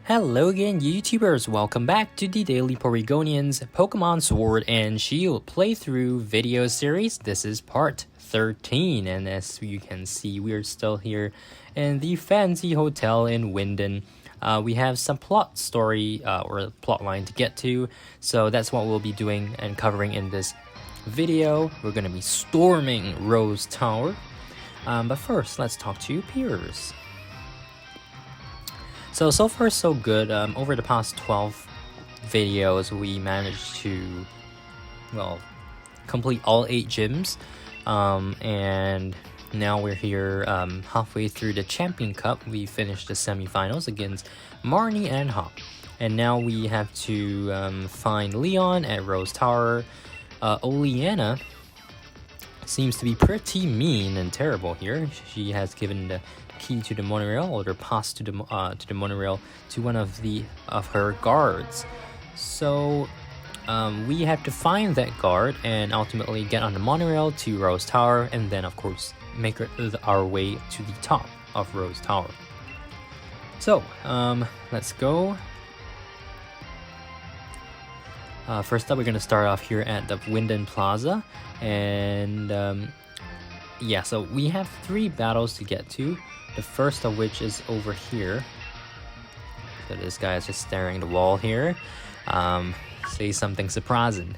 Hello again, YouTubers! Welcome back to the Daily Porygonian's Pokemon Sword and Shield playthrough video series. This is part 13, and as you can see, we are still here in the fancy hotel in Wyndon. We have some plot story or plot line to get to, so that's what we'll be doing and covering in this video. We're going to be storming Rose Tower, but first, let's talk to peers. So far so good. Over the past 12 videos, we managed to, well, complete all 8 gyms. And now we're here halfway through the Champion Cup. We finished the semifinals against Marnie and Hop. And now we have to find Leon at Rose Tower. Oleana seems to be pretty mean and terrible here. She has given the key to the monorail, or the pass to the monorail to one of her guards. So we have to find that guard and ultimately get on the monorail to Rose Tower, and then of course make our way to the top of Rose Tower. So let's go. First up, we're gonna start off here at the Wyndon Plaza, and yeah, so we have 3 battles to get to. The first of which is over here. So this guy is just staring at the wall here. Say something surprising.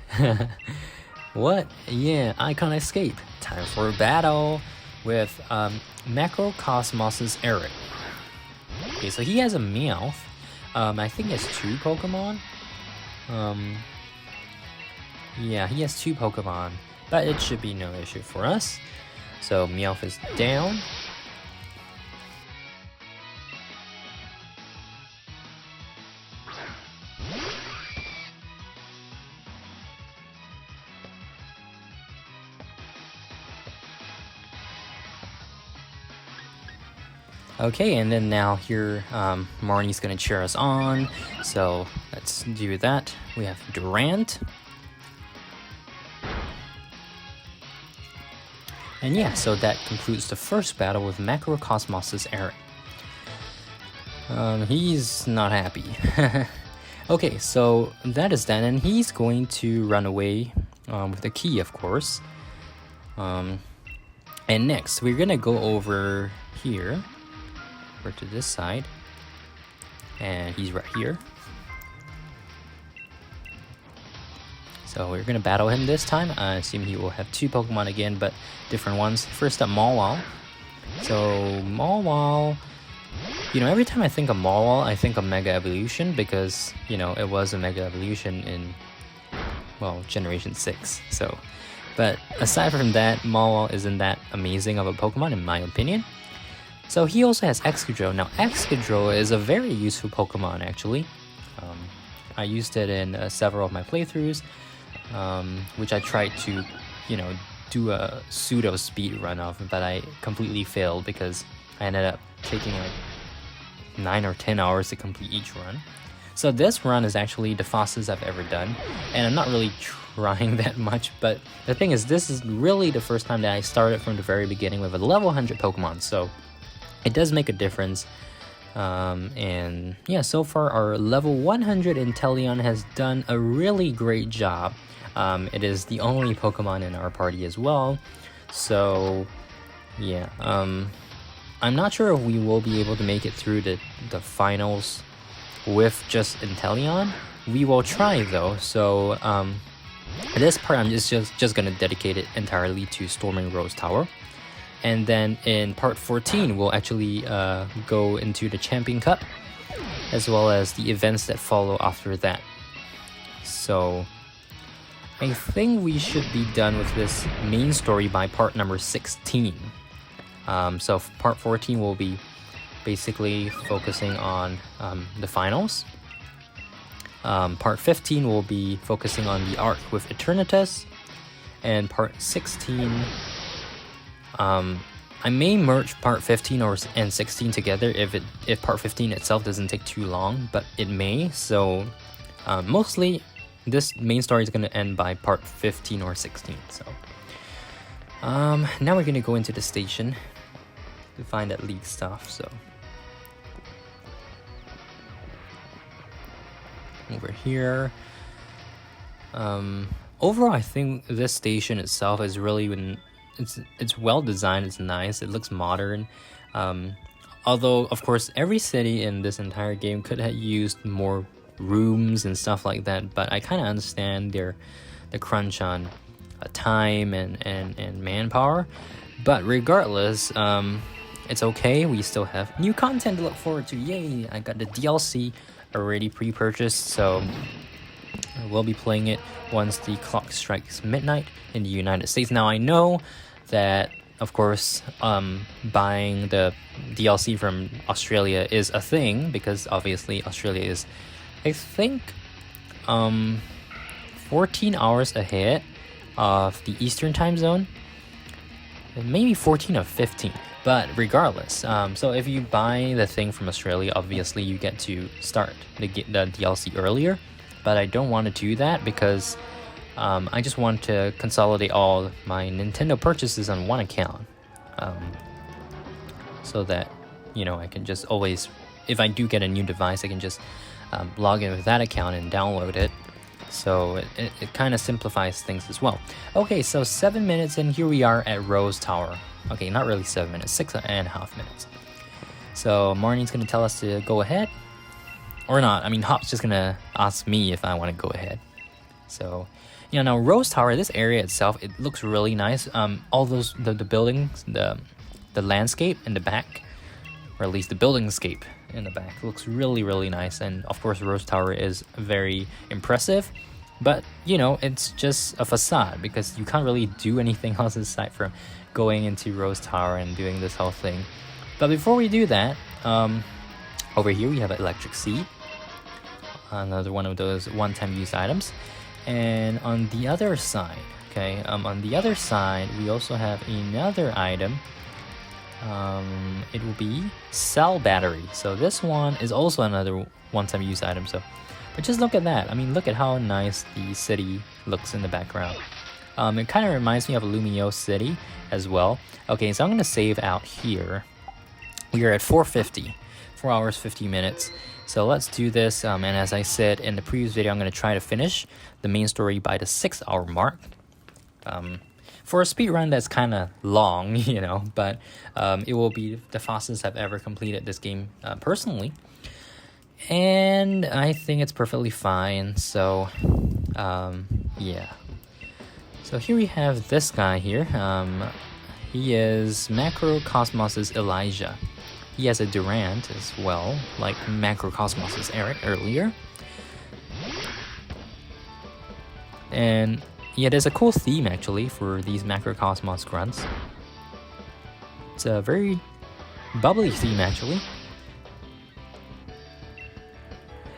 What? Yeah, Icon Escape. Time for a battle with Macrocosmos's Eric. Okay, so he has a Meowth. I think he has 2 Pokemon. Yeah, he has 2 Pokemon, but it should be no issue for us. So Meowth is down. Okay, and then now here, Marnie's gonna cheer us on, so let's do that. We have Durant. And yeah, so that concludes the first battle with Macrocosmos's Eric. He's not happy. Okay, so that is that, and he's going to run away with the key, of course. And next, we're gonna go over here. To this side, and he's right here, so we're gonna battle him this time. I assume he will have 2 Pokemon again, but different ones. First up, Mawile. So Mawile, you know, every time I think of Mawile, I think of Mega Evolution, because, you know, it was a Mega Evolution in, well, Generation 6. So, but aside from that, Mawile isn't that amazing of a Pokemon in my opinion. So he also has Excadrill. Now Excadrill is a very useful Pokemon actually. I used it in several of my playthroughs, which I tried to, you know, do a pseudo speed run of, but I completely failed because I ended up taking like 9 or 10 hours to complete each run. So this run is actually the fastest I've ever done, and I'm not really trying that much, but the thing is, this is really the first time that I started from the very beginning with a level 100 Pokemon, so it does make a difference. And yeah, so far our level 100 Inteleon has done a really great job. It is the only Pokemon in our party as well. So yeah, I'm not sure if we will be able to make it through the finals with just Inteleon. We will try though. So this part I'm just gonna dedicate it entirely to storming Rose Tower. And then in part 14, we'll actually go into the Champion Cup, as well as the events that follow after that. So I think we should be done with this main story by part number 16. So part 14 will be basically focusing on the finals. Part 15 will be focusing on the arc with Eternatus. And part 16... I may merge part 15 and 16 together if part 15 itself doesn't take too long, but it may. So mostly this main story is going to end by part 15 or 16. So now we're going to go into the station to find that league stuff. So over here. Overall, I think this station itself is really it's well designed. It's nice. It looks modern. Although, of course, every city in this entire game could have used more rooms and stuff like that. But I kind of understand the crunch on time and manpower. But regardless, it's okay. We still have new content to look forward to. Yay! I got the DLC already pre-purchased, so we'll be playing it once the clock strikes midnight in the United States. Now, I know that, of course, buying the DLC from Australia is a thing, because obviously Australia is, I think, 14 hours ahead of the Eastern time zone. Maybe 14 or 15. But regardless, so if you buy the thing from Australia, obviously you get to start the DLC earlier. But I don't want to do that because I just want to consolidate all my Nintendo purchases on one account. So that, I can just always, if I do get a new device, I can just log in with that account and download it. So it kind of simplifies things as well. Okay, so 7 minutes and here we are at Rose Tower. Okay, not really 7 minutes, 6.5 minutes. So Marnie's going to tell us to go ahead. Or not, I mean, Hop's just going to ask me if I want to go ahead. So, now Rose Tower, this area itself, it looks really nice. All those, the buildings, the landscape in the back, or at least the buildingscape in the back, looks really, really nice. And of course, Rose Tower is very impressive. But, it's just a facade because you can't really do anything else aside from going into Rose Tower and doing this whole thing. But before we do that, over here we have an electric seed. Another one of those one-time use items. And on the other side, on the other side, we also have another item. It will be cell battery. So this one is also another one-time use item. But just look at that. I mean, look at how nice the city looks in the background. It kind of reminds me of Lumio City as well. Okay, so I'm going to save out here. We are at 4:50, 4 hours, 50 minutes. So let's do this. And as I said in the previous video, I'm going to try to finish the main story by the 6-hour mark. For a speed run, that's kind of long, but it will be the fastest I've ever completed this game personally. And I think it's perfectly fine. So, yeah. So here we have this guy here. He is Macrocosmos's Elijah. He has a Durant as well, like Macrocosmos's Eric earlier. And yeah, there's a cool theme actually for these Macrocosmos grunts. It's a very bubbly theme actually.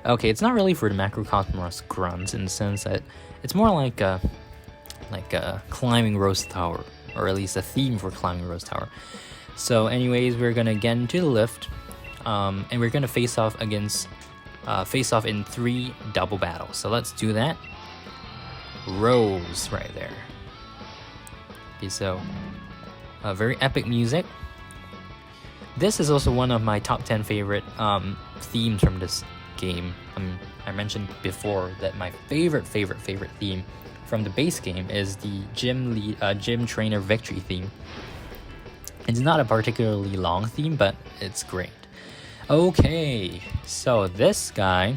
Okay, it's not really for the Macrocosmos grunts in the sense that it's more like a climbing Rose Tower, or at least a theme for climbing Rose Tower. So anyways, we're gonna get into the lift, and we're gonna face off in 3 double battles. So let's do that. Rose right there. Okay, so very epic music. This is also one of my top 10 favorite themes from this game. I mentioned before that my favorite theme from the base game is the gym trainer victory theme. It's not a particularly long theme, but it's great. Okay, so this guy,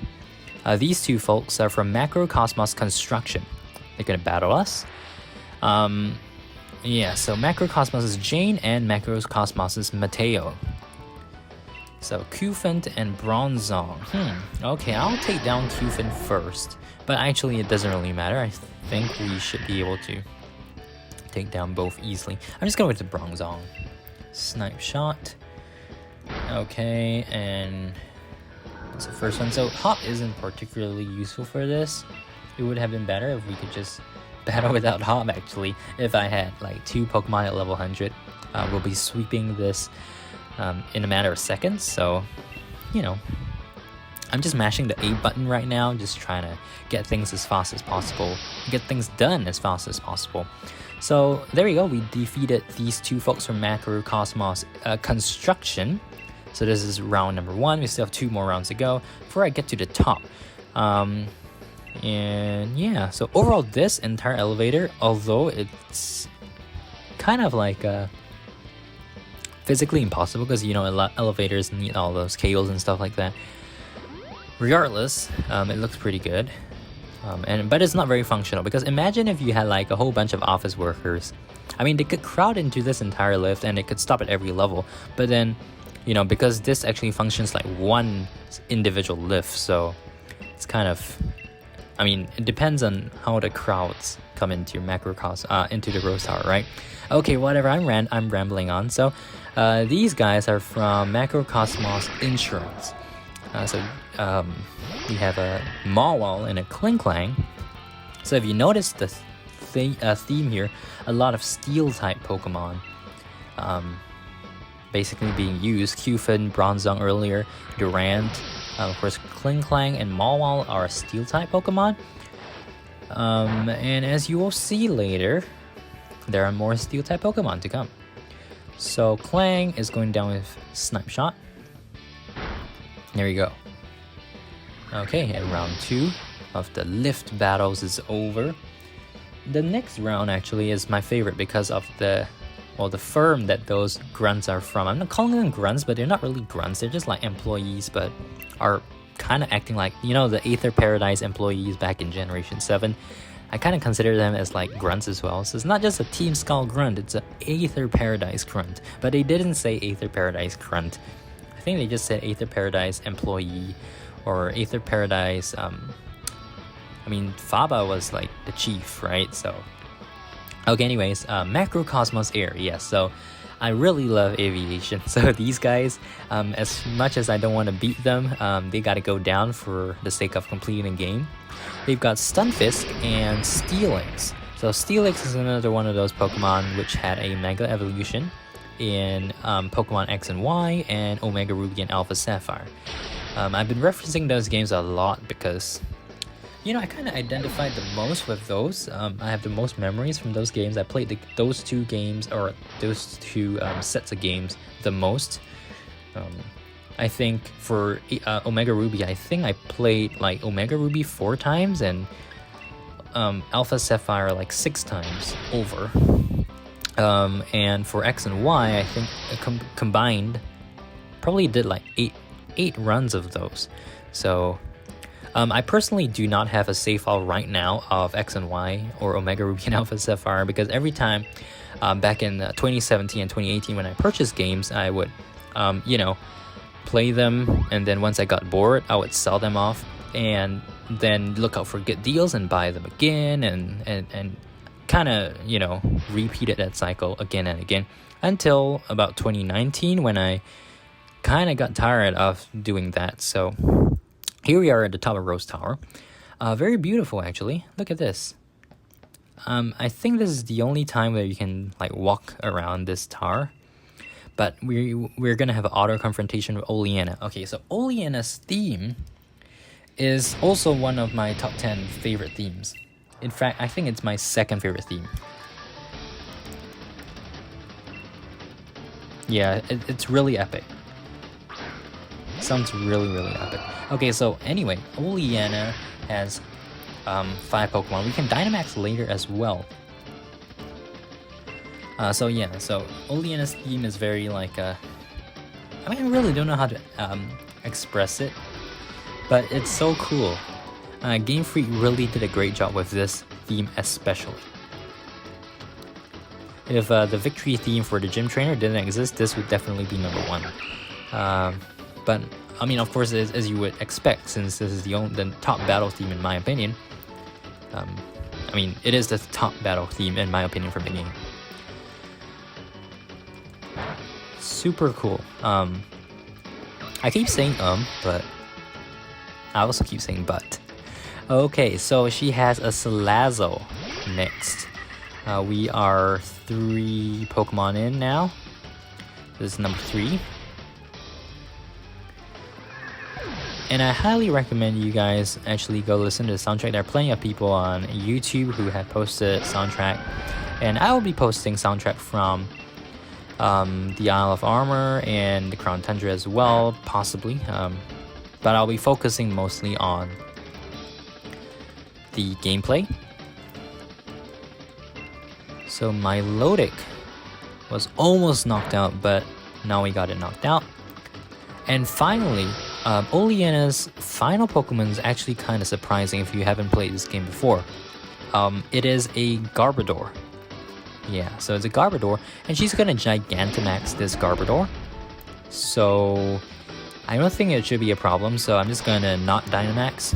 these two folks are from Macrocosmos Construction. They're gonna battle us. Yeah, so Macrocosmos is Jane and Macrocosmos is Mateo. So Kufent and Bronzong. Okay, I'll take down Kufent first. But actually it doesn't really matter. I think we should be able to take down both easily. I'm just going with the Bronzong. Snipe shot. Okay, and that's the first one. So Hop isn't particularly useful for this. It would have been better if we could just battle without Hop actually. If I had like 2 Pokemon at level 100. We'll be sweeping this in a matter of seconds. So, I'm just mashing the A button right now, just trying to get things as fast as possible, get things done as fast as possible. So there we go, we defeated these two folks from Macrocosmos Construction. So this is round number 1, we still have 2 more rounds to go before I get to the top. And yeah, so overall this entire elevator, although it's kind of like physically impossible because you know elevators need all those cables and stuff like that, regardless, it looks pretty good. But it's not very functional, because imagine if you had like a whole bunch of office workers. I mean, they could crowd into this entire lift and it could stop at every level, but then, you know, because this actually functions like one individual lift, so it's kind of, I mean, it depends on how the crowds come into your into the Rose Tower, right? Okay, whatever, I'm rambling on. So these guys are from Macrocosmos Insurance. We have a Mawile and a Klinklang. So if you notice the theme here, a lot of steel-type Pokemon basically being used. Cufin, Bronzong earlier, Durant, of course Klinklang and Mawile are steel-type Pokemon. And as you will see later, there are more steel-type Pokemon to come. So Klang is going down with Snipe Shot. There you go. Okay, and round 2 of the lift battles is over. The next round actually is my favorite because of the firm that those grunts are from. I'm not calling them grunts, but they're not really grunts. They're just like employees, but are kind of acting like, you know, the Aether Paradise employees back in Generation 7. I kind of consider them as like grunts as well. So it's not just a Team Skull grunt, it's an Aether Paradise grunt. But they didn't say Aether Paradise grunt. I think they just said Aether Paradise employee or Aether Paradise. I mean, Faba was like the chief, right? So, okay, anyways, Macrocosmos Air, yes. So, I really love aviation. So these guys, as much as I don't want to beat them, they got to go down for the sake of completing the game. They've got Stunfisk and Steelix. So Steelix is another one of those Pokemon which had a Mega Evolution in Pokemon X and Y and Omega Ruby and Alpha Sapphire. I've been referencing those games a lot because, you know, I kind of identified the most with those. I have the most memories from those games. I played those two games, or those two sets of games the most. I think for Omega Ruby, I think I played like Omega Ruby 4 times and Alpha Sapphire like 6 times over. And for X and Y, I think combined probably did like 8 runs of those. So I personally do not have a save file right now of X and Y or Omega Ruby and Alpha Sapphire, because every time back in 2017 and 2018 when I purchased games, I would you know, play them, and then once I got bored, I would sell them off and then look out for good deals and buy them again, and kind of, you know, repeated that cycle again and again until about 2019 when I kind of got tired of doing that. So here we are at the top of Rose Tower. Very beautiful, actually. Look at this. I think this is the only time where you can like walk around this tower. But we're gonna have an auto confrontation with Oleana. Okay, so Oleana's theme is also one of my top 10 favorite themes. In fact, I think it's my second favorite theme. Yeah, it's really epic. Sounds really, really epic. Okay, so anyway, Oleana has 5 Pokemon. We can Dynamax later as well. So yeah, so Oleana's theme is very like I mean, I really don't know how to express it, but it's so cool. Game Freak really did a great job with this theme especially. If the victory theme for the gym trainer didn't exist, this would definitely be number 1. But I mean, of course, as you would expect, since this is the top battle theme in my opinion. I mean, it is the top battle theme in my opinion from the game. Super cool. I keep saying but I also keep saying but. Okay, so she has a Salazzle next. We are 3 Pokemon in now. This is number 3. And I highly recommend you guys actually go listen to the soundtrack. There are plenty of people on YouTube who have posted soundtrack. And I will be posting soundtrack from the Isle of Armor and the Crown Tundra as well, possibly. But I'll be focusing mostly on the gameplay. So Milotic was almost knocked out, but now we got it knocked out. And finally, Oleana's final Pokemon is actually kind of surprising if you haven't played this game before. It is a Garbodor. Yeah, so it's a Garbodor, and she's gonna Gigantamax this Garbodor. So I don't think it should be a problem, so I'm just gonna not Dynamax.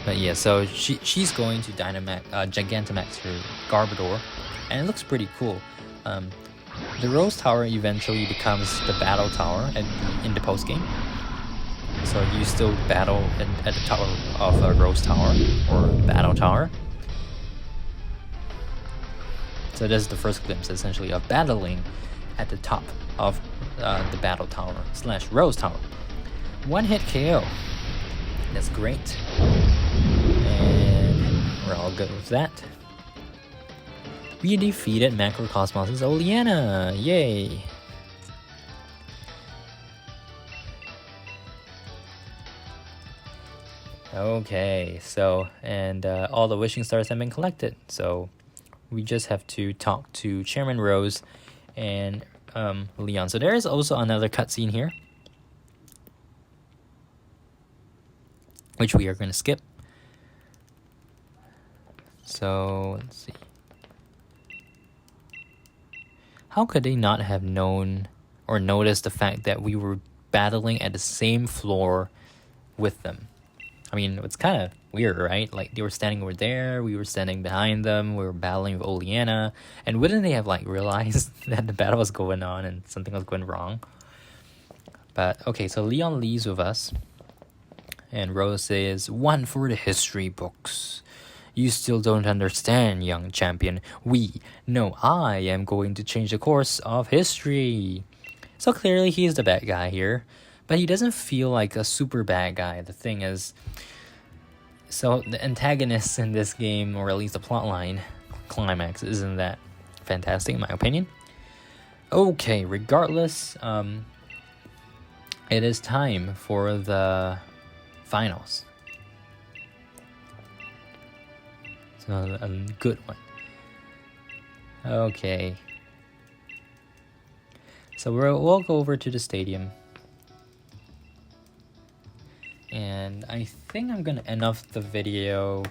But yeah, so she's going to Gigantamax her Garbodor, and it looks pretty cool. The Rose Tower eventually becomes the Battle Tower in the post game. So you still battle at the top of a Rose Tower or Battle Tower. So this is the first glimpse, essentially, of battling at the top of the Battle Tower / Rose Tower. One hit KO. That's great. And we're all good with that. We defeated Macrocosmos' Oleana. Yay! Okay, so, and all the wishing stars have been collected. So we just have to talk to Chairman Rose and Leon. So there is also another cutscene here, which we are going to skip. So let's see. How could they not have known or noticed the fact that we were battling at the same floor with them? I mean, it's kind of weird, right? Like, they were standing over there, we were standing behind them, we were battling with Oleana, and wouldn't they have, like, realized that the battle was going on and something was going wrong? But, okay, so Leon leaves with us, and Rose says, "One for the history books. You still don't understand, young champion. I am going to change the course of history." So clearly he's the bad guy here, but he doesn't feel like a super bad guy. The thing is, so the antagonist in this game, or at least the plotline climax, isn't that fantastic in my opinion. Okay, regardless, it is time for the finals. So a good one. Okay. So we'll go over to the stadium. And I think I'm gonna end off the video.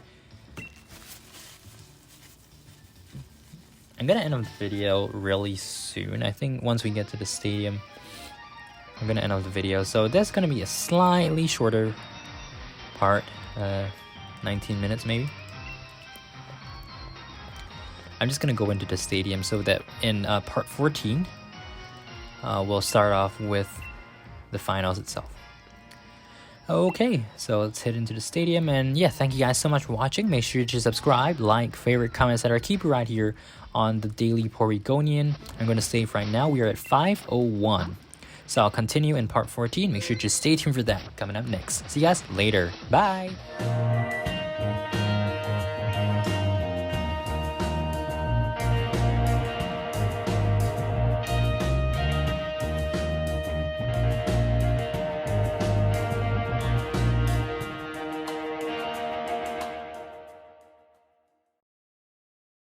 I'm gonna end off the video really soon. I think once we get to the stadium, I'm gonna end off the video. So that's gonna be a slightly shorter part, 19 minutes maybe. I'm just gonna go into the stadium so that in part 14, we'll start off with the finals itself. Okay, so let's head into the stadium, and yeah, thank you guys so much for watching. Make sure to subscribe, like, favorite, comment, etc. Keep it right here on the Daily Porygonian. I'm going to save right now. We are at 5:01. So I'll continue in part 14. Make sure to stay tuned for that coming up next. See you guys later. Bye!